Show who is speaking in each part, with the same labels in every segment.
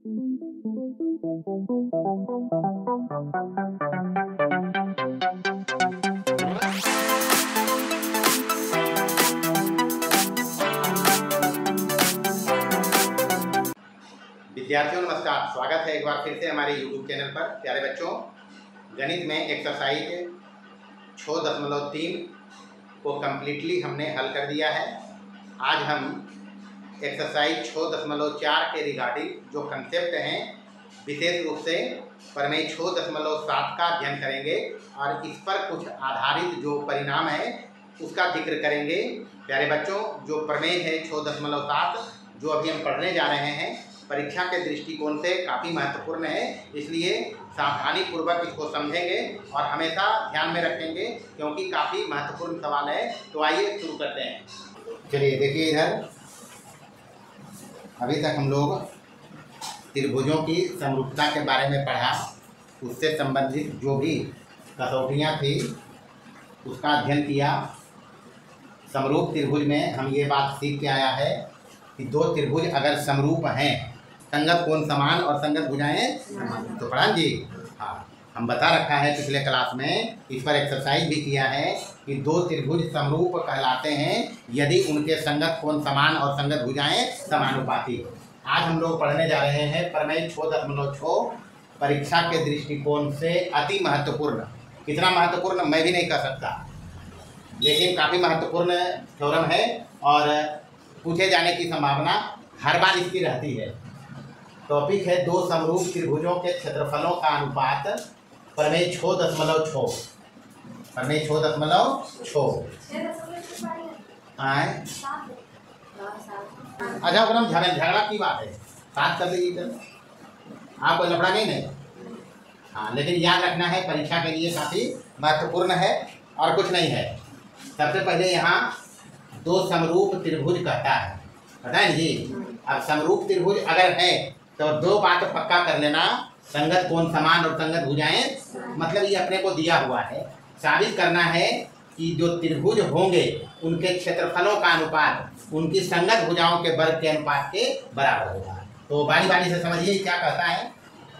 Speaker 1: विद्यार्थियों नमस्कार, स्वागत है एक बार फिर से हमारे YouTube चैनल पर। प्यारे बच्चों, गणित में एक्सरसाइज 6.3 को कम्प्लीटली हमने हल कर दिया है। आज हम एक्सरसाइज 6.4 के रिगार्डिंग जो कंसेप्ट हैं, विशेष रूप से प्रमेय 6.7 का अध्ययन करेंगे और इस पर कुछ आधारित जो परिणाम है उसका जिक्र करेंगे। प्यारे बच्चों, जो प्रमेय है 6.7 जो अभी हम पढ़ने जा रहे हैं, परीक्षा के दृष्टिकोण से काफ़ी महत्वपूर्ण है, इसलिए सावधानी पूर्वक इसको समझेंगे और हमेशा ध्यान में रखेंगे क्योंकि काफ़ी महत्वपूर्ण सवाल है। तो आइए शुरू करते हैं। चलिए देखिए, इधर अभी तक हम लोग त्रिभुजों की समरूपता के बारे में पढ़ा, उससे संबंधित जो भी कसौटियाँ थी उसका अध्ययन किया। समरूप त्रिभुज में हम ये बात सीख के आया है कि दो त्रिभुज अगर समरूप हैं, संगत कोण समान और संगत भुजाएं समान, तो पढ़ा जी। हाँ, हम बता रखा है पिछले क्लास में, इस पर एक्सरसाइज भी किया है कि दो त्रिभुज समरूप कहलाते हैं यदि उनके संगत कोण समान और संगत भुजाएं समानुपाती हो। आज हम लोग पढ़ने जा रहे हैं प्रमेय 6.6, परीक्षा के दृष्टिकोण से अति महत्वपूर्ण। कितना महत्वपूर्ण मैं भी नहीं कह सकता, लेकिन काफ़ी महत्वपूर्ण थ्योरम है और पूछे जाने की संभावना हर बार इसकी रहती है। टॉपिक है दो समरूप त्रिभुजों के क्षेत्रफलों का अनुपात, प्रमेय 6.6। प्रमेय 6.6 आए। अच्छा, अगर हम झगड़ा की बात है, बात कर लीजिए, आपको लफड़ा नहीं। हाँ, लेकिन याद रखना है परीक्षा के लिए काफ़ी महत्वपूर्ण है और कुछ नहीं है। सबसे पहले यहाँ दो समरूप त्रिभुज कहता है, पता है जी। अब समरूप त्रिभुज अगर है तो दो बात पक्का कर लेना, संगत कोण समान और संगत भुजाएं, मतलब ये अपने को दिया हुआ है। साबित करना है कि जो त्रिभुज होंगे उनके क्षेत्रफलों का अनुपात उनकी संगत भुजाओं के वर्ग के अनुपात के बराबर होगा। तो बारी बारी से समझिए क्या कहता है।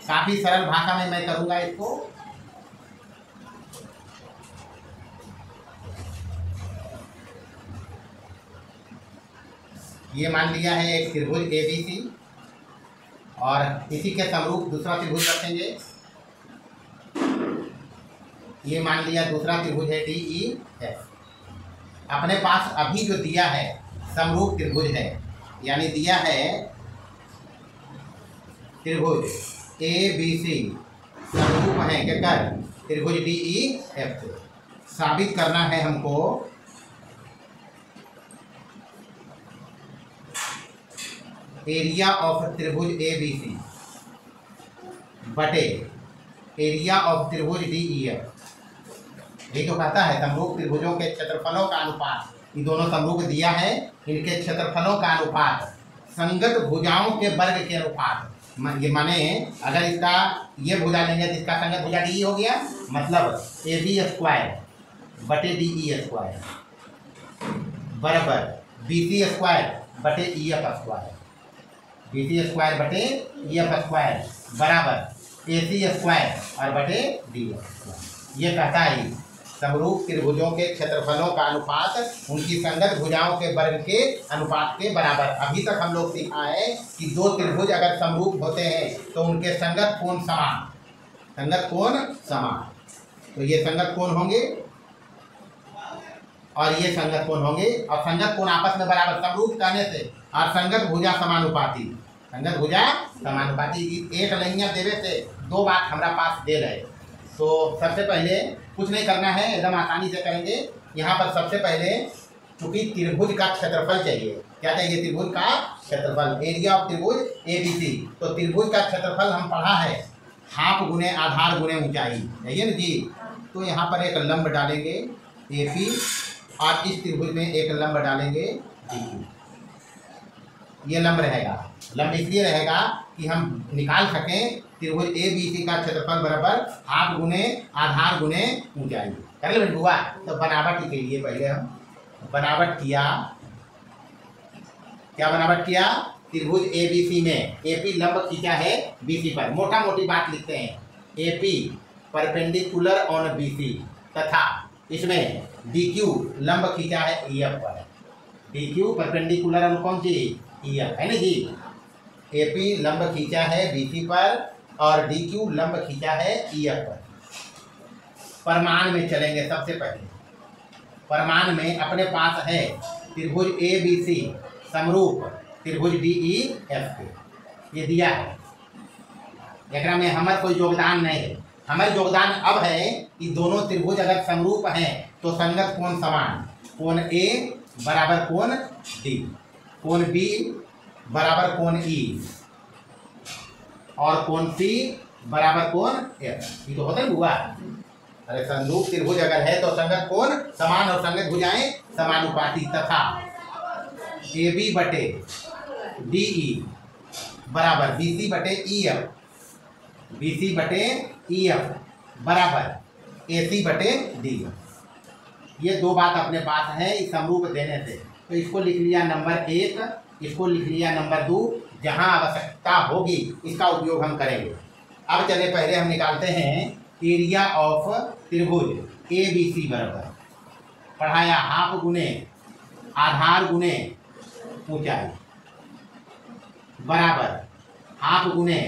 Speaker 1: काफ़ी सरल भाषा में मैं करूँगा इसको। ये मान लिया है एक त्रिभुज ABC और इसी के समरूप दूसरा त्रिभुज रखेंगे। ये मान लिया दूसरा त्रिभुज है DEF। अपने पास अभी जो दिया है समरूप त्रिभुज है, यानी दिया है त्रिभुज ABC समरूप है क्या कर त्रिभुज DEF। साबित करना है हमको एरिया ऑफ त्रिभुज ABC बटे एरिया ऑफ त्रिभुज DEF। ये तो कहता है समरूप त्रिभुजों के क्षेत्रफलों का अनुपात, ये दोनों समरूप दिया है, इनके क्षेत्रफलों का अनुपात संगत भुजाओं के वर्ग के अनुपात। ये माने अगर इसका ये भुजा लेंगे तो इसका संगत भुजा DE हो गया, मतलब AB² बटे DE² बराबर BC² बटे EF²। BC² बटे EF² बराबर AC² और बटे DF²। ये कहता है समरूप त्रिभुजों के क्षेत्रफलों का अनुपात उनकी संगत भुजाओं के वर्ग के अनुपात के बराबर। अभी तक हम लोग सीखा है कि दो त्रिभुज अगर समरूप होते हैं तो उनके संगत कोण समान, संगत कोण समान। तो ये संगत कोण होंगे और ये संगत कोण होंगे, और संगत कोण आपस में बराबर समरूप कहने से, और संगत भुजा समानुपाती, संगत भुजा समानुपाती। एक लैंगिक देवे से दो बात हमारा पास दे रहे। तो सबसे पहले कुछ नहीं करना है, एकदम आसानी से करेंगे। यहाँ पर सबसे पहले चूंकि त्रिभुज का क्षेत्रफल चाहिए, क्या चाहिए त्रिभुज का क्षेत्रफल, एरिया ऑफ त्रिभुज ABC। तो त्रिभुज का क्षेत्रफल हम पढ़ा है हाफ गुने आधार गुने ऊंचाई, है ना जी। तो यहाँ पर एक लंब डालेंगे AP और इस त्रिभुज में एक लंब डालेंगे DQ। ये लंब रहेगा, लंब इसलिए रहेगा कि हम निकाल सकें त्रिभुज ABC का क्षेत्रफल बराबर हाफ गुने आधार गुने ऊंचाई। कर ले हुआ। तो बनावट के लिए पहले हम बनावट किया, क्या बनावट किया, त्रिभुज ABC में AP लंब खींचा है BC पर, मोटा मोटी बात लिखते हैं, AP परपेंडिकुलर ऑन BC तथा इसमें DQ लंब खींचा है EF पर। DQ परपेंडिकुलर ऑन कौन सी? EF है ना जी। AP लंब खींचा है BC पर और DQ लंब खींचा है EF पर। प्रमाण में चलेंगे। सबसे पहले प्रमाण में अपने पास है त्रिभुज ABC समरूप त्रिभुज DEF के, ये दिया है। एकरा में हमारा कोई योगदान नहीं है। हमारा योगदान अब है कि दोनों त्रिभुज अगर समरूप हैं तो संगत कोण समान, कोण A बराबर कोण D, कोण B बराबर कोण E और कोण C बराबर कोण F। ये तो होता ही हुआ। अरे समरूप त्रिभुज अगर है तो संगत कोण समान और संगत भुजाएं समानुपाती तथा AB बटे DE बराबर BC बटे EF, BC बटे EF बराबर AC बटे DF। ये दो बात अपने पास है इस समरूप देने से। तो इसको लिख लिया नंबर 1, इसको लिख लिया नंबर 2। जहाँ आवश्यकता होगी इसका उपयोग हम करेंगे। अब चले पहले हम निकालते हैं एरिया ऑफ त्रिभुज ABC बराबर पढ़ाया हाफ गुने आधार गुने ऊंचाई बराबर हाफ गुने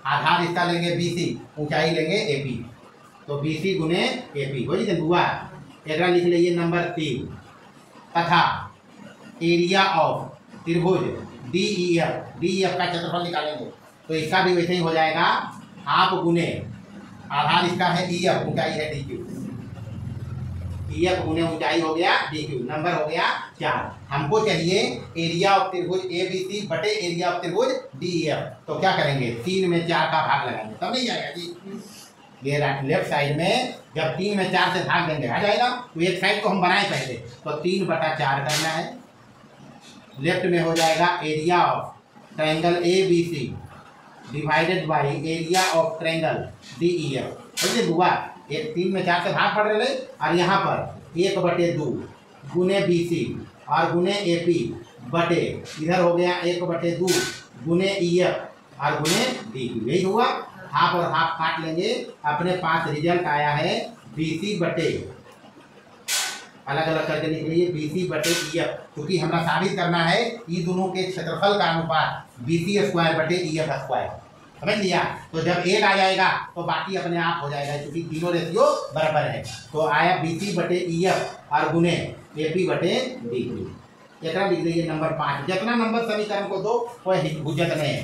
Speaker 1: आधार इसका लेंगे BC, ऊंचाई लेंगे AP, तो BC गुने AP हो जी हुआ। एक लिख लीजिए नंबर 3 तथा एरिया ऑफ त्रिभुज DEF का क्षेत्रफल निकालेंगे तो इसका भी वैसे ही हो जाएगा हाफ गुने आधार इसका है EF, ऊंचाई है DQ, EF गुने ऊंचाई हो गया DQ, नंबर हो गया 4। हमको चाहिए एरिया ऑफ त्रिभुज ABC बटे एरिया ऑफ त्रिभुज DEF। तो क्या करेंगे 3 में 4 का भाग लगाएंगे तब नहीं जाएगा जी। ये लेफ्ट साइड में जब 3 में 4 से भाग देंगे आ जाएगा। तो एक साइड को हम बनाए पहले तो 3/4 करना है। लेफ्ट में हो जाएगा area of triangle ABC divided by area of triangle DEF। समझे हुआ। एक 3 में 4 से भाग पड़ रहे और यहाँ पर 1/2 गुने BC और गुने AP बटे इधर हो गया 1/2 गुने EF और गुने DQ। यही हुआ। हाफ और हाफ काट लेंगे। अपने पास रिजल्ट आया है BC बटे अलग अलग करके निकलिए BC बटे EF, क्योंकि हमें साबित करना है ये दोनों के क्षेत्रफल का अनुपात BC स्क्वायर बटे EF स्क्वायर। समझ लिया। तो जब 1 आ जाएगा तो बाकी अपने आप हो जाएगा क्योंकि तीनों रेशियो बराबर है। तो आया BC बटे EF और गुने AP बटे DQ। एक लिख लीजिए नंबर 5। जितना नंबर समीकरण को दो कोई हुज्जत नहीं है।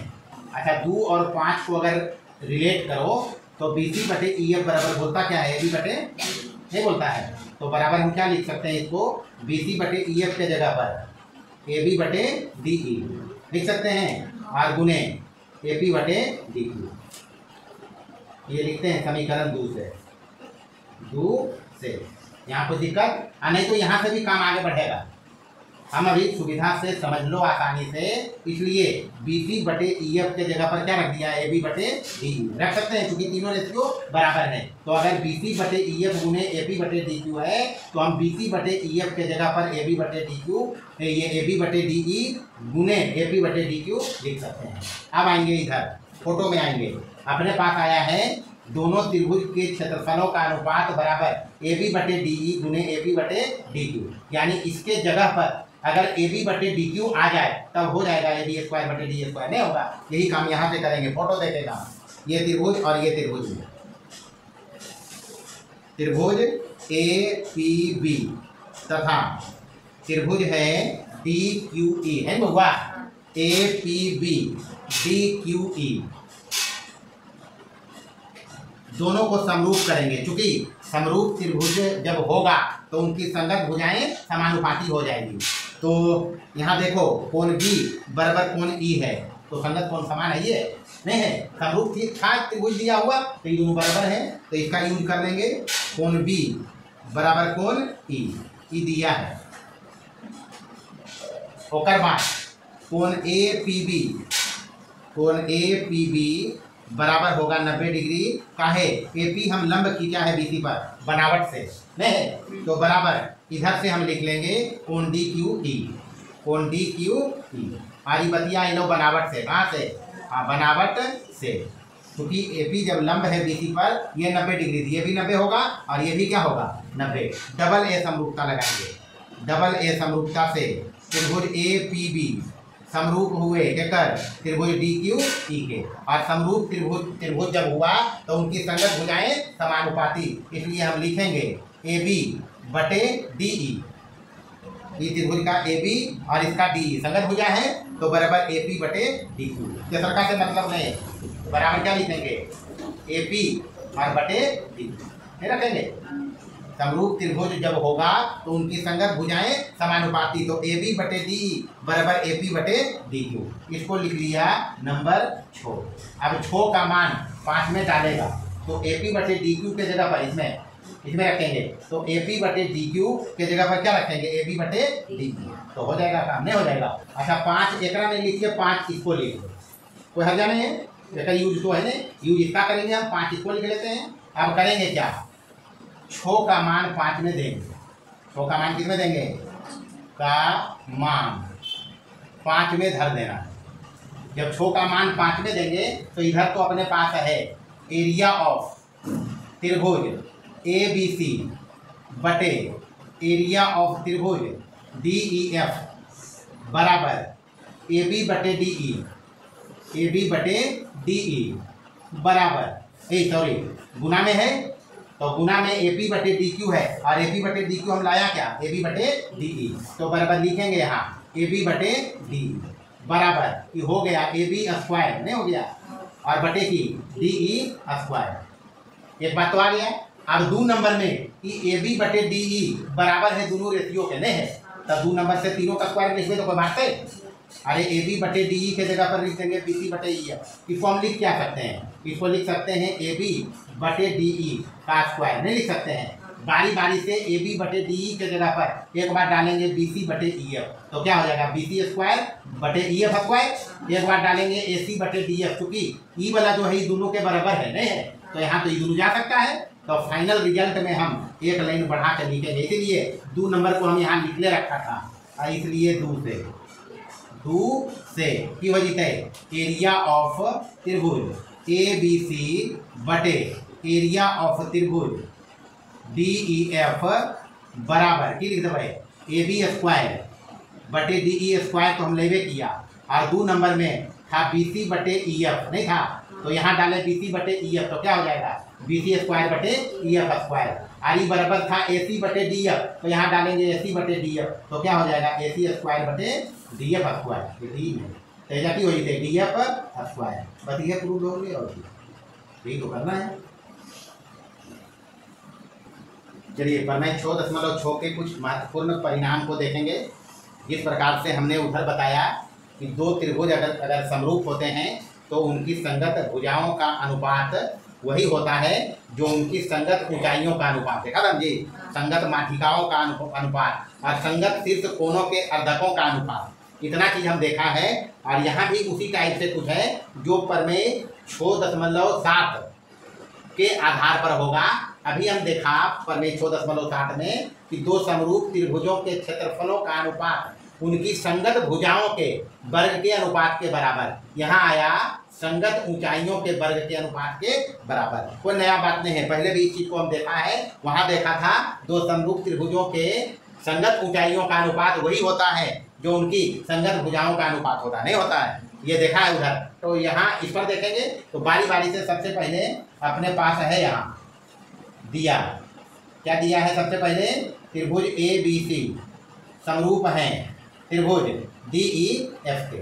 Speaker 1: अच्छा 2 और 5 को अगर रिलेट करो तो BC बटे EF बराबर बोलता क्या है AB बटे नहीं बोलता है। तो बराबर हम क्या लिख सकते हैं इसको BC बटे EF के जगह पर AB बटे DE लिख सकते हैं और गुने AP बटे DQ। ये लिखते हैं समीकरण 2 से। यहाँ पर दिक्कत नहीं तो यहाँ से भी काम आगे बढ़ेगा। हम अभी सुविधा से समझ लो आसानी से, इसलिए BC बटे EF के जगह पर क्या रख दिया AB बटे DQ रख सकते हैं क्योंकि तीनों रेशियो बराबर है। तो अगर BC बटे EF गुने AP बटे DQ है तो हम BC बटे EF के जगह पर AB बटे DQ ये AB बटे DE गुने AP बटे DQ लिख सकते हैं। अब आएंगे इधर फोटो में आएंगे। अपने पास आया है दोनों त्रिभुज के क्षेत्रफलों का अनुपात बराबर AB बटे DE गुने AP बटे DQ, यानी इसके जगह पर अगर AB बटे DQ आ जाए तब हो जाएगा AB स्क्वायर बटे DE स्क्वायर। नहीं होगा। यही काम यहाँ पे करेंगे। फोटो देखेगा ये त्रिभुज और ये त्रिभुज है त्रिभुज APB तथा त्रिभुज है DQE है हुआ APB DQE। दोनों को समरूप करेंगे क्योंकि समरूप त्रिभुज जब होगा तो उनकी संगत भुजाएं समानुपाती हो जाएगी। तो यहाँ देखो कोण B बराबर कोण E है तो संगत कोण समान है ये नहीं है। समरूप था त्रिभुज दिया हुआ तो ये दोनों बराबर है तो इसका यूज कर लेंगे। कोण B बराबर कोण E दिया है। ओकर बाद कोण APB बराबर होगा 90 डिग्री। काहे AP हम लंब खींचा है BC पर बनावट से नहीं तो बराबर इधर से हम लिख लेंगे कोण DQE और ये बतिया इन लोग बनावट से, कहाँ से? हाँ, बनावट से। क्योंकि AP जब लंब है BC पर, ये 90 डिग्री थी, ये भी 90 होगा और ये भी क्या होगा? 90। डबल ए समरूपता लगाएंगे। डबल ए समरूपता से त्रिभुज APB समरूप हुए केकर? त्रिभुज DQE के। और समरूप त्रिभुज जब हुआ तो उनकी संगत भुजाएं समानुपाती, इसलिए हम लिखेंगे AB बटे DE। ये त्रिभुज का AB और इसका DE संगत भुजा है तो बराबर AP बटे DQ। तेसरका से मतलब नहीं, बराबर क्या लिखेंगे? AP और बटे DQ नहीं रखेंगे। समरूप त्रिभुज जब होगा तो उनकी संगत भुजाएं समानुपाती, तो AB बटे DE बराबर AP बटे DQ। इसको लिख लिया नंबर 6। अब 6 का मान 5 में डालेगा तो AP बटे DQ के जगह पर इसमें रखेंगे, तो AP बटे DQ के जगह पर क्या रखेंगे? AB बटे DQ। तो हो जाएगा काम, नहीं हो जाएगा? अच्छा, 5 एकरा नहीं लिखिए, 5 इसको लिख लो, कोई हर्जा नहीं है। एक यूज तो है नहीं, यूज इसका करेंगे हम, 5 इसको लिख लेते हैं। अब करेंगे क्या? 6 का मान 5 में देंगे। 6 का मान किसमें देंगे? का मान 5 में धर देना। जब 6 का मान 5 में देंगे तो इधर तो अपने पास है एरिया ऑफ त्रिभुज ABC बटे एरिया ऑफ त्रिभुज DEF बराबर AB बटे DE बराबर गुना में है, तो गुना में AP बटे DQ है और AP बटे DQ हम लाया क्या? AB बटे DE। तो बराबर लिखेंगे यहाँ AB बटे DE बराबर, ये हो गया AB स्क्वायर, नहीं हो गया, और बटे की DE स्क्वायर। एक बात तो आ गया। अब 2 नंबर में ये AB बटे DE बराबर है दोनों रेशियो के, नहीं है? तब 2 नंबर से तीनों का स्क्वायर लिख दे तो कोई बात है? अरे AB बटे DE के जगह पर लिख देंगे BC बटे EF। इसको हम लिख क्या सकते हैं? इसको लिख सकते हैं AB बटे DE का स्क्वायर, नहीं लिख सकते हैं? बारी बारी से AB बटे DE के जगह पर एक बार डालेंगे BC बटे EF, तो क्या हो जाएगा? BC स्क्वायर बटे EF स्क्वायर। एक बार डालेंगे AC बटे DF, क्योंकि E वाला जो है ये दोनों के बराबर है, नहीं है? तो यहाँ तो ये दोनों जा सकता है। तो फाइनल रिजल्ट में हम एक लाइन बढ़ा कर लिखेंगे, इसीलिए 2 नंबर को हम यहाँ निकले रखा था, इसलिए 2 से की वजह है एरिया ऑफ त्रिभुज ABC बटे एरिया ऑफ त्रिभुज DEF बराबर की लिख दे AB स्क्वायर बटे DE स्क्वायर, तो हम लेवे किया। और 2 नंबर में था BC बटे EF, नहीं था? तो यहाँ डाले BC बटे EF, तो क्या हो जाएगा? BC स्क्वायर बटे EF स्क्वायर। और ये बराबर था AC बटे DF, तो यहाँ डालेंगे AC बटे DF, तो क्या हो जाएगा? AC स्क्वायर बटे DF स्क्वायर। डी में तेजा की हुई थे DF स्क्वायर, बस ये प्रूव हो गया और यही तो करना है। चलिए प्रमेय 6.6 के कुछ महत्वपूर्ण परिणाम को देखेंगे। जिस प्रकार से हमने उधर बताया कि 2 त्रिभुज अगर समरूप होते हैं तो उनकी संगत भुजाओं का अनुपात वही होता है जो उनकी संगत ऊंचाइयों का अनुपात। देखा था जी, संगत माध्यिकाओं का अनुपात और संगत शीर्ष कोणों के अर्धकों का अनुपात। इतना चीज हम देखा है। और यहाँ भी उसी टाइप से कुछ है जो प्रमेय 6.7 के आधार पर होगा। अभी हम देखा प्रमेय 6.7 में कि 2 समरूप त्रिभुजों के क्षेत्रफलों का अनुपात उनकी संगत भुजाओं के वर्ग के अनुपात के बराबर। यहाँ आया संगत ऊंचाइयों के वर्ग के अनुपात के बराबर। कोई नया बात नहीं है, पहले भी इस चीज को हम देखा है। वहां देखा था 2 समरूप त्रिभुजों के संगत ऊंचाइयों का अनुपात वही होता है जो उनकी संगत भुजाओं का अनुपात होता नहीं होता है, ये देखा है उधर। तो यहाँ इस पर देखेंगे तो बारी बारी से सबसे पहले अपने पास है यहाँ दिया, क्या दिया है? सबसे पहले त्रिभुज ABC समरूप हैं त्रिभुज DEF के,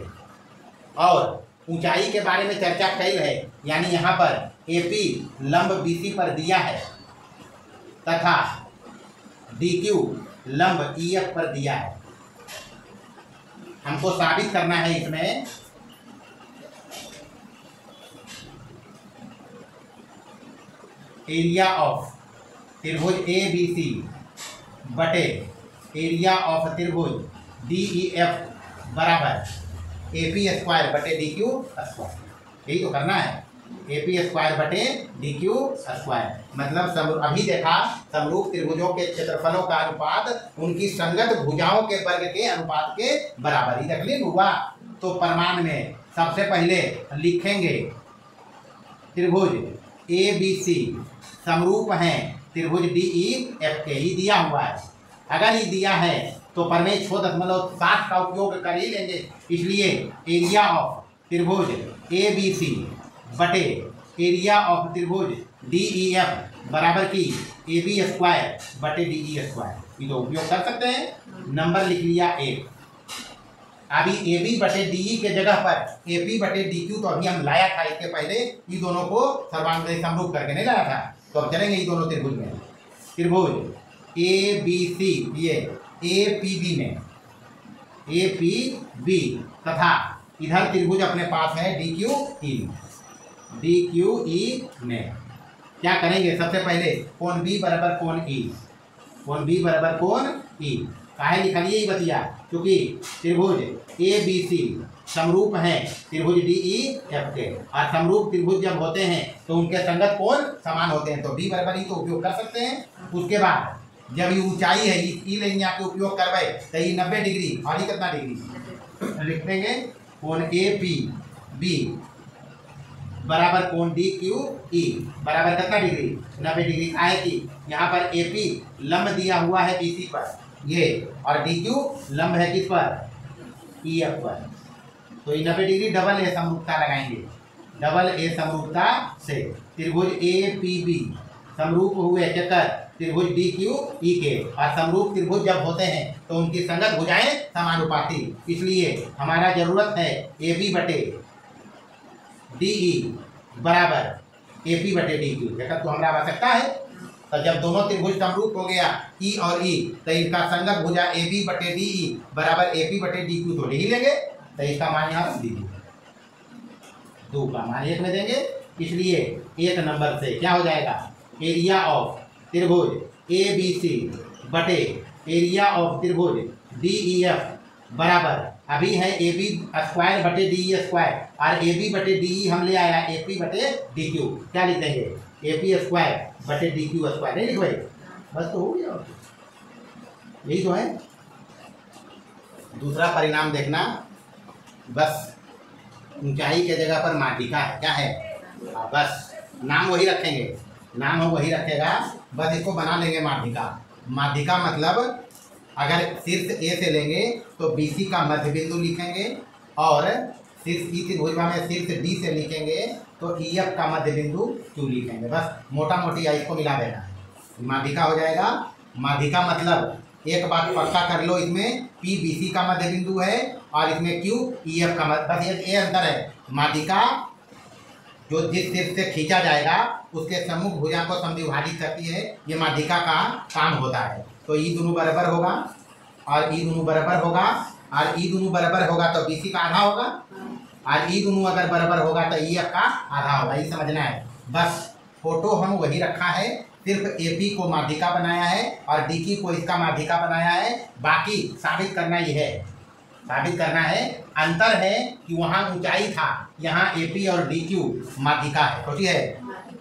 Speaker 1: और ऊंचाई के बारे में चर्चा कई है। यानी यहाँ पर AP लंब BC पर दिया है तथा DQ लंब EF पर दिया है। हमको साबित करना है इसमें एरिया ऑफ त्रिभुज ABC बटे एरिया ऑफ त्रिभुज DEF बराबर AP स्क्वायर बटे DQ स्क्वायर। यही तो करना है, AP स्क्वायर बटे DQ स्क्वायर। मतलब अभी देखा समरूप त्रिभुजों के क्षेत्रफलों का अनुपात उनकी संगत भुजाओं के वर्ग के अनुपात के बराबर ही। तकलीफ हुआ तो प्रमाण में सबसे पहले लिखेंगे त्रिभुज ABC समरूप हैं त्रिभुज DEF के। ही दिया हुआ है, अगर ये दिया है तो प्रमेय 6.7 का उपयोग कर ही लेंगे। इसलिए एरिया ऑफ त्रिभुज ABC बटे एरिया ऑफ त्रिभुज DEF बराबर की AB स्क्वायर बटे DE स्क्वायर, ये तो उपयोग कर सकते हैं। नंबर लिख लिया 1। अभी AB बटे DE के जगह पर AP बटे DQ तो अभी हम लाया था, इसके पहले ये दोनों को सर्वांग समरूप करके नहीं लाया था। तो अब चलेंगे ये दोनों त्रिभुज में। त्रिभुज ABC ये APB में APB तथा इधर त्रिभुज अपने पास है DQE में क्या करेंगे? सबसे पहले कोण B बराबर कोण E, कोण B बराबर कोण E काहे लिखा लिए बतिया, क्योंकि त्रिभुज ABC समरूप हैं त्रिभुज DEF के, और समरूप त्रिभुज जब होते हैं तो उनके संगत कोण समान होते हैं, तो B बराबर ही तो उपयोग कर सकते हैं। उसके बाद जब ये ऊंचाई है ई लाइन के उपयोग करवाए तो ये 90 डिग्री और ये कितना डिग्री लिख देंगे, कोण APB बराबर कोण DQE बराबर कितना डिग्री 90 डिग्री आएगी। यहाँ पर AP लंब दिया हुआ है BC पर ये, और DQ लंब है किस पर EF पर, तो ये 90 डिग्री डबल A समरूपता लगाएंगे। डबल A समरूपता से त्रिभुज APB समरूप हुए चक्कर त्रिभुज DQE के, और समरूप त्रिभुज जब होते हैं तो उनकी संगत भुजाएं समानुपाती, इसलिए हमारा जरूरत है AB बटे DE बराबर AP बटे DQ, जगह तो हमारा आवश्यकता है। तो जब दोनों त्रिभुज समरूप हो गया E और E तो इनका संगत भुजा AB बटे DE बराबर AP बटे DQ तो ले ही लेंगे, तो इसका मान यहाँ रख दीजिए, 2 का मान 1 में देंगे। इसलिए 1 नंबर से क्या हो जाएगा, एरिया ऑफ त्रिभुज ABC बटे एरिया ऑफ त्रिभुज DEF बराबर अभी है AB स्क्वायर बटे DE स्क्वायर, और AB बटे DE हम ले आया AP बटे DQ, क्या लिख देंगे AP स्क्वायर बटे DQ स्क्वायर, नहीं लिखवाई, बस तो हो गया, यही तो है। दूसरा परिणाम देखना, बस ऊंचाई के जगह पर माध्यिका है, क्या है, बस नाम वही रखेंगे, नाम वही रखेगा, बस इसको बना लेंगे माध्यिका। माध्यिका मतलब अगर शीर्ष A से लेंगे तो BC का मध्य बिंदु लिखेंगे, और शीर्ष E त्रिभुज में शीर्ष D से लिखेंगे तो EF का मध्य बिंदु Q लिखेंगे। बस मोटा मोटी इसको मिला देना, माध्यिका हो जाएगा। माध्यिका मतलब एक बात पक्का कर लो, इसमें P BC का मध्य बिंदु है और इसमें Q EF का मध्य, बस ये अंतर है। माध्यिका जो जिस शीर्ष से खींचा जाएगा उसके सम्मुख भुजा को समद्विभाजित करती है, ये माध्यिका का काम होता है। तो ई दोनों बराबर होगा और ई दोनों बराबर होगा, और ई दोनों बराबर होगा तो BC का आधा होगा, और ई दोनों अगर बराबर होगा तो EF का आधा होगा, ये समझना है। बस फोटो हम वही रखा है, सिर्फ AP को माध्यिका बनाया है और DQ को इसका माध्यिका बनाया है। बाकी साबित करना ही है, साबित करना है। अंतर है कि वहाँ ऊंचाई था, यहाँ AP और DQ माध्यिका है, सोचिए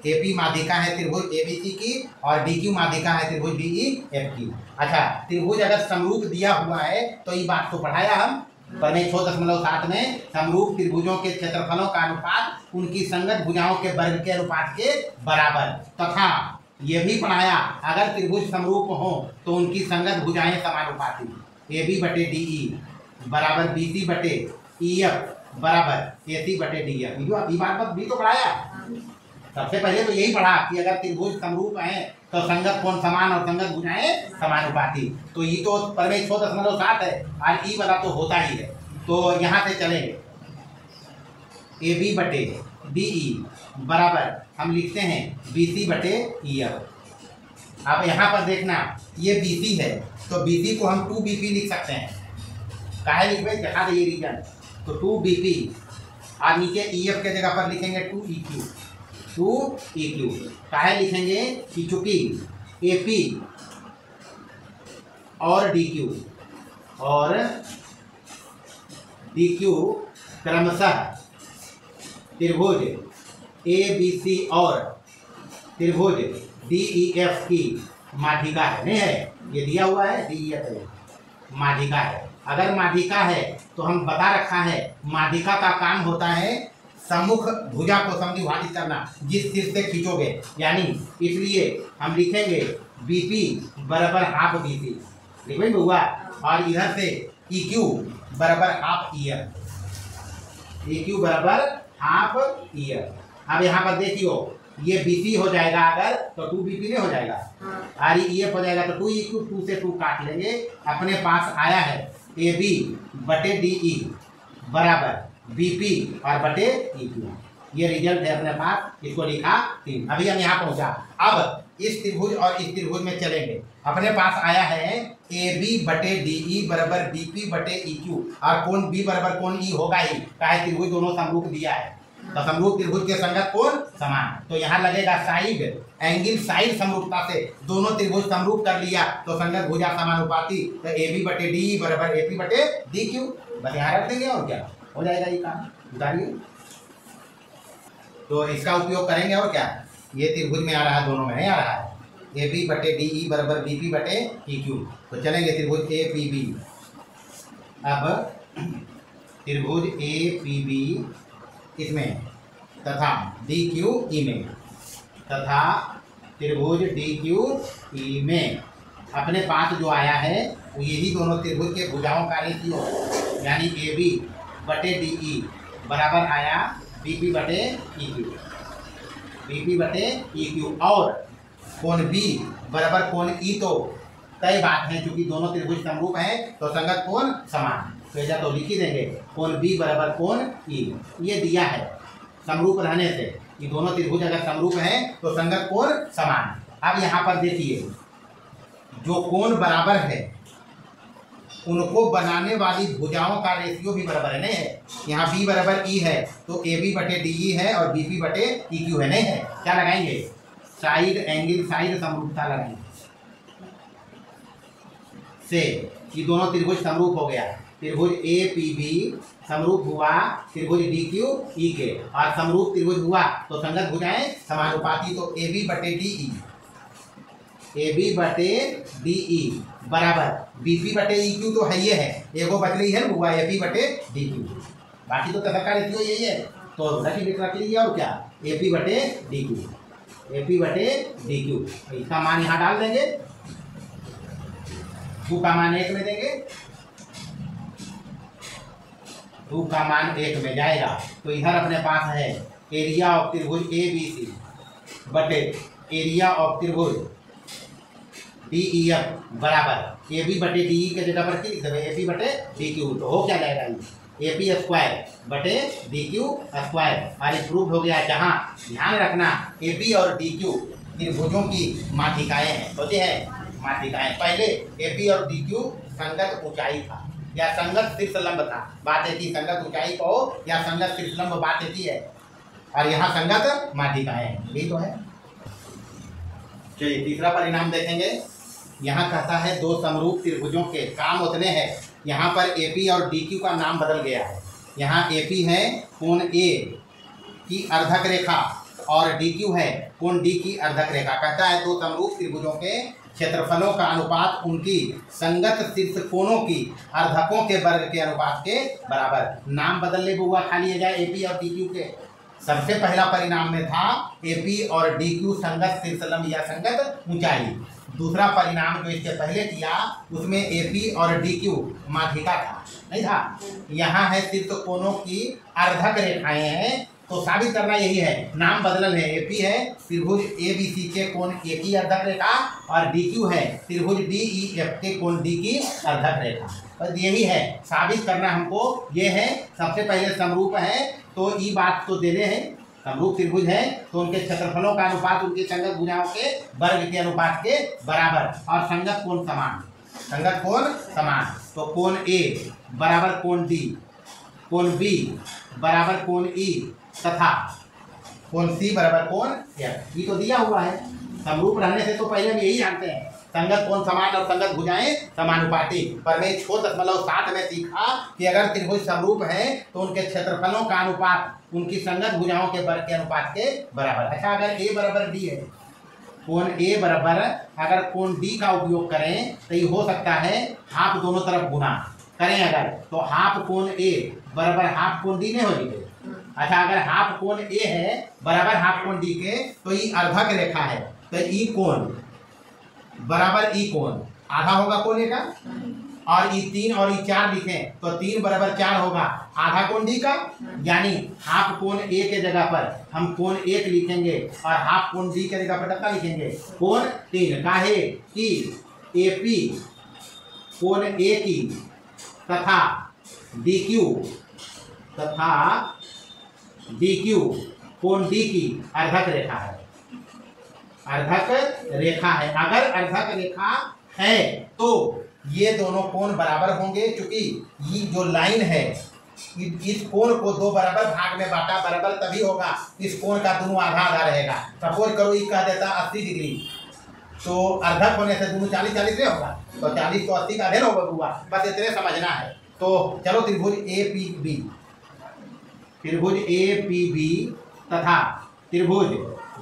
Speaker 1: AP माध्यिका है त्रिभुज ABC की और DQ माध्यिका है त्रिभुज DEF की। अच्छा, त्रिभुज अगर समरूप दिया हुआ है तो ये बात तो पढ़ाया हम प्रमेय 6.7 में, समरूप त्रिभुजों के क्षेत्रफलों का अनुपात उनकी संगत भुजाओं के वर्ग के अनुपात के बराबर, तथा ये भी पढ़ाया अगर त्रिभुज समरूप हो तो उनकी संगत भुजाएं समानुपाती, AB बटे DE बराबर BC बटे EF बराबर AC बटे DF। ये बात भी तो पढ़ाया। सबसे पहले तो यही पढ़ा कि अगर त्रिभुज समरूप हैं तो संगत कोण समान और संगत भुजाएं समानुपाती, तो ये तो प्रमेय 6.7 है और ई वाला तो होता ही है। तो यहाँ से चलेंगे AB बटे DE बराबर हम लिखते हैं BC बटे EF। अब यहाँ पर देखना ये BC है तो BC को हम 2BP लिख सकते हैं, काहे लिख भाई दिखा दे ये रीजन, तो 2BP और नीचे EF के जगह पर लिखेंगे 2EQ काहे लिखेंगे कि चूंकि AP और DQ क्रमशः त्रिभुज ABC और त्रिभुज DEF की माध्यिका है, नहीं है, ये दिया हुआ है DEF है माध्यिका है। अगर माध्यिका है तो हम बता रखा है माध्यिका का काम होता है सम्मुख भुजा को समद्विभाजित करना जिस सिर से खींचोगे, यानी इसलिए हम लिखेंगे बीपी बराबर हाफ बीसी, लिखेंगे हुआ, और इधर से EQ बराबर हाफ ईयर, EQ बराबर हाफ ईयर। अब यहाँ पर देखियो ये BC हो जाएगा अगर तो 2BP नहीं हो जाएगा, REF हो जाएगा तो 2EQ, 2 से 2 काट लेंगे। अपने पास आया है AB बटे DE बराबर BP और बटे EQ, ये रिजल्ट है अपने पास, इसको लिखा 3। अभी हम यहाँ पहुँचा। अब इस त्रिभुज और इस त्रिभुज में चलेंगे। अपने पास आया है AB बटे DE बराबर BP बटे EQ, और कोण B बराबर कोण E होगा ही, काहे त्रिभुज दोनों समरूप दिया है, तो समरूप त्रिभुज के संगत कोण समान, तो यहाँ लगेगा साइड एंगल, साइड समरूपता से दोनों त्रिभुज समरूप कर लिया तो संगत भुजा समानुपाती, तो AB बटे DE बराबर AP बटे DQ, बस यहाँ रख देंगे और क्या हो जाएगा ये काम। उतारिए, तो इसका उपयोग करेंगे और क्या, ये त्रिभुज में आ रहा है, दोनों में आ रहा है AB बटे DE बराबर BP बटे EQ, तो चलेंगे त्रिभुज APB। अब त्रिभुज APB इसमें तथा DQE में, तथा त्रिभुज DQE में अपने पास जो आया है वो यही दोनों त्रिभुज के भुजाओं का रेशियो, यानी AB बटे DE बराबर आया BP बटे EQ, BP बटे EQ, और कोण B बराबर कोण E तो तय बात है, क्योंकि दोनों त्रिभुज समरूप हैं तो संगत कोण समान, तो ऐसा तो लिख ही देंगे कोण B बराबर कोण E, ये दिया है समरूप रहने से कि दोनों त्रिभुज अगर समरूप हैं तो संगत कोण समान। अब यहाँ पर देखिए जो कोण बराबर है उनको बनाने वाली भुजाओं का रेशियो भी बराबर है, नहीं है, यहाँ B बराबर E है तो AB बटे DE है और BP बटे EQ है, नहीं है, क्या लगाएंगे साइड एंगल, साइड समरूपता लगाएंगे से कि दोनों त्रिभुज समरूप हो गया, त्रिभुज APB समरूप हुआ त्रिभुज DQE के, और समरूप त्रिभुज हुआ तो संगत भुजाएं समानुपाती, तो AB बटे DE, AB बटे DE बराबर BP बटे EQ तो है ये है, एगो बचली है हुआ AP बटे DQ, बाकी तो तथा का रेशियो यही है, तो रख लीजिए और क्या AP बटे DQ, AP बटे DQ, इसका मान यहाँ डाल देंगे, 2 का मान 1 में देंगे, 2 का मान 1 में जाएगा, तो इधर अपने पास है एरिया ऑफ त्रिभुज ABC बटे एरिया ऑफ त्रिभुज DEF बराबर AB बटे DE के जगह पर लिख देंगे AP बटे DQ, तो हो क्या जाएगा ये AP स्क्वायर बटे DQ स्क्वायर, और प्रूव हो गया। जहाँ ध्यान रखना AB और DQ त्रिभुजों की माध्यिकाएं हैं, होते हैं माध्यिकाएं, पहले AP और DQ संगत ऊंचाई था या संगत शीर्षलंब था, बात एक ही, संगत ऊंचाई को या संगत शीर्षलंब बात एक ही है, और यहाँ संगत माध्यिकाएं हैं, यही तो है। चलिए तीसरा परिणाम देखेंगे। यहाँ कहता है दो समरूप त्रिभुजों के काम उतने हैं, यहाँ पर AP और DQ का नाम बदल गया है, यहाँ AP है कोण A की अर्धक रेखा और DQ है कोण D की अर्धक रेखा। कहता है दो समरूप त्रिभुजों के क्षेत्रफलों का अनुपात उनकी संगत शीर्ष कोणों की अर्धकों के वर्ग के अनुपात के बराबर। नाम बदलने पर हुआ खाली जाए AP और DQ के। सबसे पहला परिणाम में था AP और DQ संगत शीर्षलंब या संगत ऊंचाई। दूसरा परिणाम जो इसके पहले किया उसमें AP और DQ माध्यिका था, नहीं था, यहाँ है शीर्ष कोणों की अर्धक रेखाएं हैं, तो साबित करना यही है, नाम बदलल है। AP है त्रिभुज ABC के कोण A की अर्धक रेखा और DQ है त्रिभुज DEF के कोण D की अर्धक रेखा, बस यही है साबित करना हमको। ये है सबसे पहले समरूप है तो ये बात तो देने हैं, समरूप त्रिभुज है तो उनके क्षेत्रफलों का अनुपात उनके संगत भुजाओं के वर्ग के अनुपात के बराबर, और संगत कोण समान, संगत कोण समान, तो कोण A बराबर कोण D, कोण B बराबर कोण E तथा कोण C बराबर कोण F। ये तो दिया हुआ है, समरूप रहने से तो पहले भी यही जानते हैं, संगत कोण समान और संगत भुजाएं समानुपाती। पर मैं 6.7 में सीखा कि अगर त्रिभुज समरूप है तो उनके क्षेत्रफलों का अनुपात उनकी संगत भुजाओं के वर्ग के अनुपात के बराबर। अच्छा अगर A बराबर D है, कोण A बराबर अगर कोण D का उपयोग करें तो ये हो सकता है हाफ दोनों तरफ गुना, करें अगर, तो हाफ कोण ए बराबर हाफ कोण डी नहीं हो जाए। अच्छा, अगर हाफ कोण ए है बराबर हाफ कोण डी के, तो ये अर्धक रेखा है, तो ई कोण बराबर ई कोण आधा होगा कोण ए का, और ई 3 और ई 4 लिखें तो 3 बराबर 4 होगा आधा कोण डी का, यानी हाफ कोण ए के जगह पर हम कोण 1 लिखेंगे और हाफ कोण डी के जगह पर कितना लिखेंगे, कोण 3। काहे कि एपी कोण ए की तथा डीक्यू कोण डी की अर्धक रेखा है, अर्धक रेखा है। अगर अर्धक रेखा है तो ये दोनों कोण बराबर होंगे, क्योंकि ये जो लाइन है इस कोण को 2 बराबर भाग में बांटा, बराबर तभी होगा इस कोण का दोनों आधा आधा रहेगा। सपोज करो ये कह देता 80 डिग्री, तो अर्धक होने से दोनों 40-40 नहीं होगा, तो 40 को 80 का आधे होगा हुआ, बस इतने समझना है। तो चलो त्रिभुज ए पी बी तथा त्रिभुज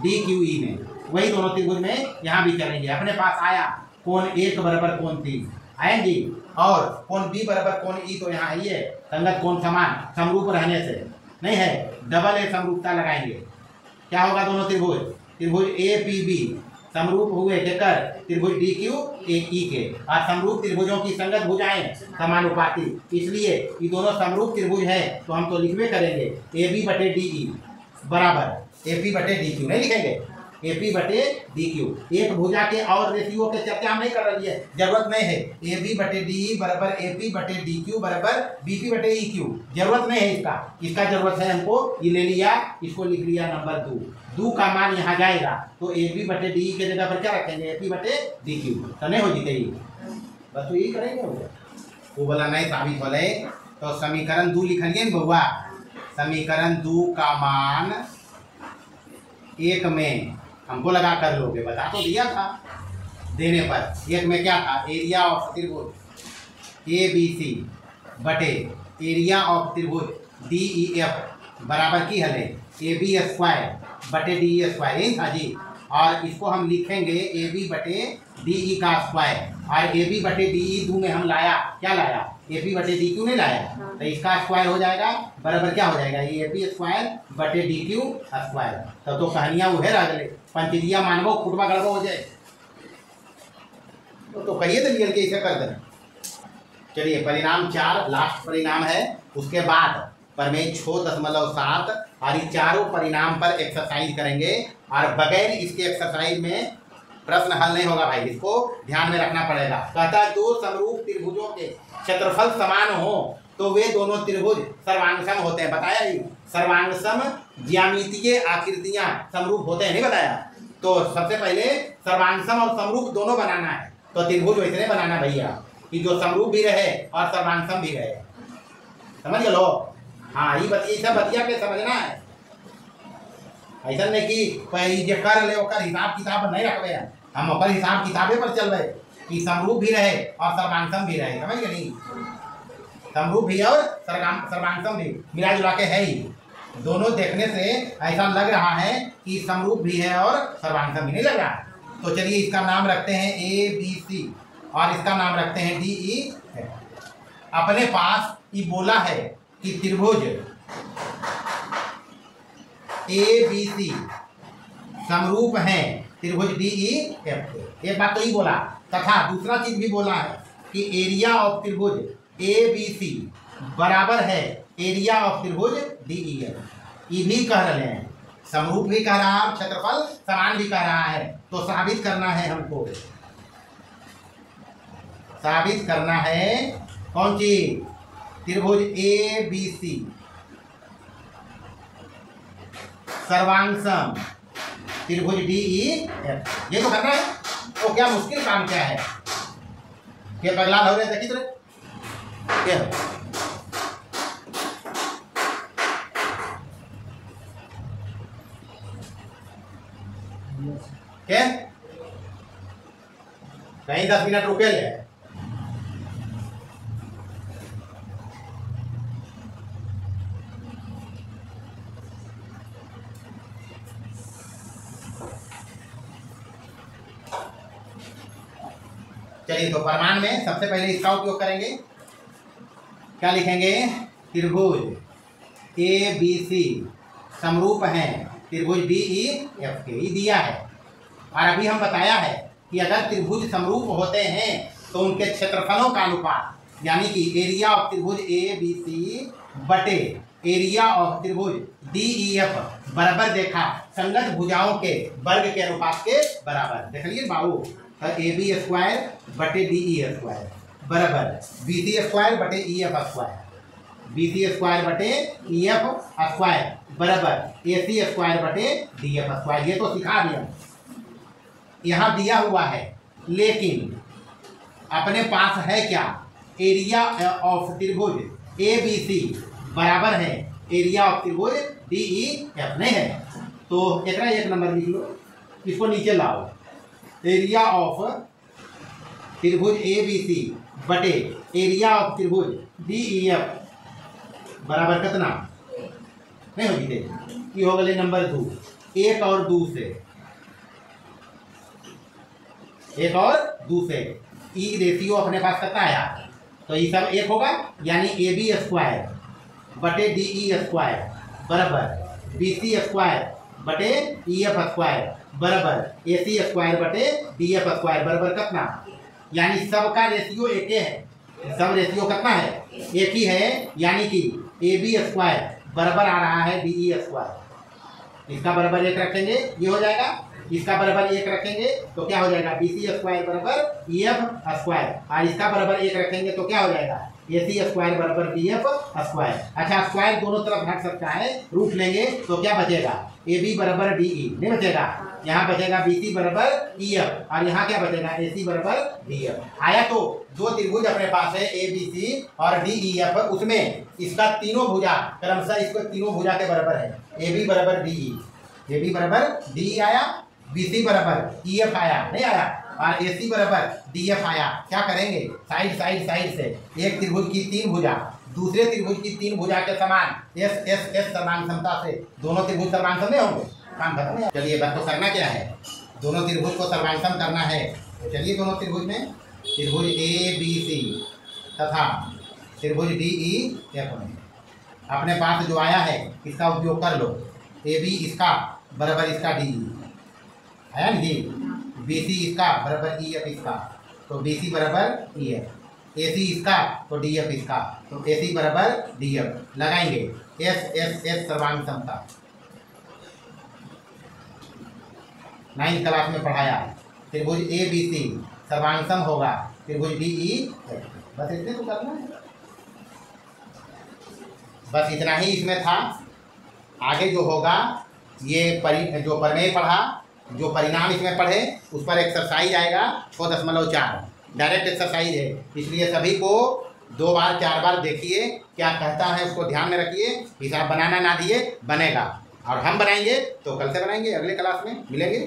Speaker 1: डी क्यू ई में, वही दोनों त्रिभुज में यहाँ भी करेंगे। अपने पास आया कोण 1 बराबर कोण 3 आएंगी, और कोण बी बराबर कोण ई तो यहाँ है, संगत कोण समान समरूप रहने से नहीं है, डबल ए समरूपता लगाएंगे। क्या होगा दोनों त्रिभुज ए पी बी समरूप हुए केकर, त्रिभुज डी क्यू ई के, और समरूप त्रिभुजों की संगत भुजाएं समानुपाती, इसलिए ये दोनों समरूप त्रिभुज है, तो हम तो लिखवे करेंगे ए बी बटे डी ई बराबर ए पी बटे डी क्यू, नहीं लिखेंगे ए पी बटे डी क्यू। एक भुजा के और रेशियो के चर्चा हम नहीं कर रही है, जरूरत नहीं है। ए बी बटे डी ई बराबर ए पी बटे डी क्यू बराबर बी पी बटे ई क्यू, जरूरत नहीं है इसका जरूरत है हमको, ये ले लिया, इसको लिख लिया नंबर 2 का मान यहाँ जाएगा, तो ए बी बटे डी के जगह पर क्या रखेंगे, ए पी बटे डी क्यू, तो नहीं हो जीते ही, बस तो यही करेंगे। वो बोला नहीं साबित हो रहे, तो समीकरण 2 लिखिए न बउआ, समीकरण 2 का मान 1 में हमको लगा कर लोगे, बता तो दिया था देने पर। 1 में क्या था, एरिया ऑफ त्रिभुज ए बी सी बटे एरिया ऑफ त्रिभुज डी ई एफ बराबर की हले ए बी स्क्वायर बटे डी ई स्क्वायर, यही था जी। और इसको हम लिखेंगे ए बी बटे डी ई का स्क्वायर, और ए बी बटे डी ई 2 में हम लाया, क्या लाया, ए पी बटे डी क्यू नहीं लाया, तो इसका स्क्वायर हो जाएगा बराबर क्या हो जाएगा, ये ए पी स्क्वायर बटे डी क्यू स्क्वायर। तो कहानियाँ वो है रह गए, पंचदिया मानवो फुटवा गड़बो हो जाए, तो कहिए तो निकल के इसे कर दें। चलिए परिणाम 4 लास्ट परिणाम है, उसके बाद प्रमेय 6.7 और ये चारों परिणाम पर एक्सरसाइज करेंगे, और बगैर इसके एक्सरसाइज में प्रश्न हल नहीं होगा भाई, इसको ध्यान में रखना पड़ेगा। कहता है 2 समरूप त्रिभुजों के क्षेत्रफल समान हो तो वे दोनों त्रिभुज सर्वांगसम होते हैं, बताया ही। सर्वांगसम ज्यामितीय आकृतियां समरूप होते हैं, नहीं बताया। तो सबसे पहले सर्वांगसम और समरूप दोनों बनाना है, तो त्रिभुज वैसे नहीं बनाना भैया कि जो समरूप भी रहे और सर्वांगसम भी रहे, समझ लो। हाँ, ये बतिया सब बतिया के समझना है, ऐसा नहीं कि जे कर ले ओकर हिसाब किताब नहीं रखबे, हम ओकर हिसाब किताबे पर चलबे कि समरूप भी रहे और सर्वांगसम भी रहे, समझ गए नहीं। समरूप भी और सर्वांगसम भी मिला जुला के है ही, दोनों देखने से ऐसा लग रहा है कि समरूप भी है और सर्वांगसम भी नहीं लग रहा है। तो चलिए इसका नाम रखते हैं ए बी सी और इसका नाम रखते हैं डी ई। अपने पास ये बोला है कि त्रिभुज ए बी सी समरूप हैं त्रिभुज डी ई एफ के, एक बात तो ये बोला, तथा दूसरा चीज भी बोला है कि एरिया ऑफ त्रिभुज ए बी सी बराबर है एरिया ऑफ त्रिभुज डी ई एफ। ये भी कह रहे हैं, समरूप भी कह रहा है, क्षेत्रफल समान भी कह रहा है, तो साबित करना है हमको, साबित करना है कौन चीज, त्रिभुज ए बी सी सर्वांगसम त्रिभुज डी ई एफ, ये तो करना है। तो क्या मुश्किल काम क्या है, क्या पगला हो रहे देखिए तो क्या क्या कहीं 10 मिनट रुके ले। चलिए तो प्रमाण में सबसे पहले इसका उपयोग करेंगे, क्या लिखेंगे, त्रिभुज ए बी सी समरूप हैं त्रिभुज डी ई एफ के, ये दिया है। और अभी हम बताया है कि अगर त्रिभुज समरूप होते हैं तो उनके क्षेत्रफलों का अनुपात, यानी कि एरिया ऑफ त्रिभुज ए बी सी बटे एरिया ऑफ त्रिभुज डी ई एफ बराबर देखा संगत भुजाओं के वर्ग के अनुपात के बराबर। देख लीजिए बाबू, ए बी स्क्वायर बटे डी ई स्क्वायर बराबर बी सी स्क्वायर बटे E F square, B C square बटे ई एफ स्क्वायर बराबर ए सी स्क्वायर बटे डी एफ स्क्वायर। ये तो सिखा दिया, यहाँ दिया हुआ है, लेकिन अपने पास है क्या, एरिया ऑफ त्रिभुज ए बी सी बराबर है एरिया ऑफ त्रिभुज डी ई एफ नहीं है। तो एक नंबर लिख लो, इसको नीचे लाओ, एरिया ऑफ त्रिभुज ए बी सी बटे एरिया ऑफ त्रिभुज डी ई एफ बराबर कितना नहीं होगी, ये हो गए नंबर 2, एक और दो से, एक और दो से ई रेशियो अपने पास कितना आया, तो ये सब एक होगा, यानी ए बी स्क्वायर बटे डी ई स्क्वायर बराबर बी सी स्क्वायर बटे ई एफ स्क्वायर बराबर ए सी स्क्वायर बटे डी एफ स्क्वायर बराबर कितना, यानी सबका रेशियो एक ही है, सब रेशियो कितना है, एक ही है, यानी कि ए बी स्क्वायर बराबर आ रहा है डी ई स्क्वायर, इसका बराबर एक रखेंगे ये हो जाएगा, इसका बराबर एक रखेंगे तो क्या हो जाएगा, बी सी स्क्वायर बराबर ई एफ स्क्वायर, और इसका बराबर एक रखेंगे तो क्या हो जाएगा, ए सी स्क्वायर बराबर डी एफ स्क्वायर। अच्छा, स्क्वायर दोनों तरफ हट सकता है, रूट लेंगे तो क्या बचेगा, ए बी बराबर डी ई नहीं बचेगा, यहाँ बचेगा बी सी बराबर ई एफ, और यहाँ क्या बचेगा, ए सी बराबर डी एफ। आया तो दो त्रिभुज अपने पास है ए बी सी और डी ई एफ, उसमें इसका तीनों भुजा क्रमशः इसको तीनों भुजा के बराबर है, ए बी बराबर डी ई, ए बी बराबर डी ई आया, बी सी बराबर ई एफ आया नहीं आया, और ए सी बराबर डी एफ आया। क्या करेंगे, साइड साइड साइड से एक त्रिभुज की तीन भुजा दूसरे त्रिभुज की तीन भुजा के समान एस एस एस समान क्षमता से दोनों त्रिभुज सर्वांसम नहीं होंगे, काम खत्म है। चलिए बस तो करना क्या है, दोनों त्रिभुज को सर्वांसम करना है। तो चलिए दोनों त्रिभुज में त्रिभुज ए बी सी तथा त्रिभुज डी ई एफ में अपने पास जो आया है इसका उपयोग कर लो, ए बी इसका बराबर इसका डी ई है नहीं, बी सी इसका बराबर ई एफ इसका, तो बी सी बराबर ई एफ, ए सी इसका तो डी एफ इसका, तो ए सी बराबर डी एफ लगाएंगे, एस एस एस सर्वांग क्षमता 9th क्लास में पढ़ाया, त्रिभुज ए बी सी सर्वांगसम होगा त्रिभुज डी ई एफ, बस इतने तो करना है, बस इतना ही इसमें था। आगे जो होगा ये जो प्रमेय पढ़ा, जो परिणाम इसमें पढ़े उस पर एक्सरसाइज आएगा 6.4 डायरेक्ट एक्सरसाइज है, इसलिए सभी को 2 बार 4 बार देखिए, क्या कहता है उसको ध्यान में रखिए, हिसाब बनाना ना दिए बनेगा, और हम बनाएंगे तो कल से बनाएंगे, अगले क्लास में मिलेंगे।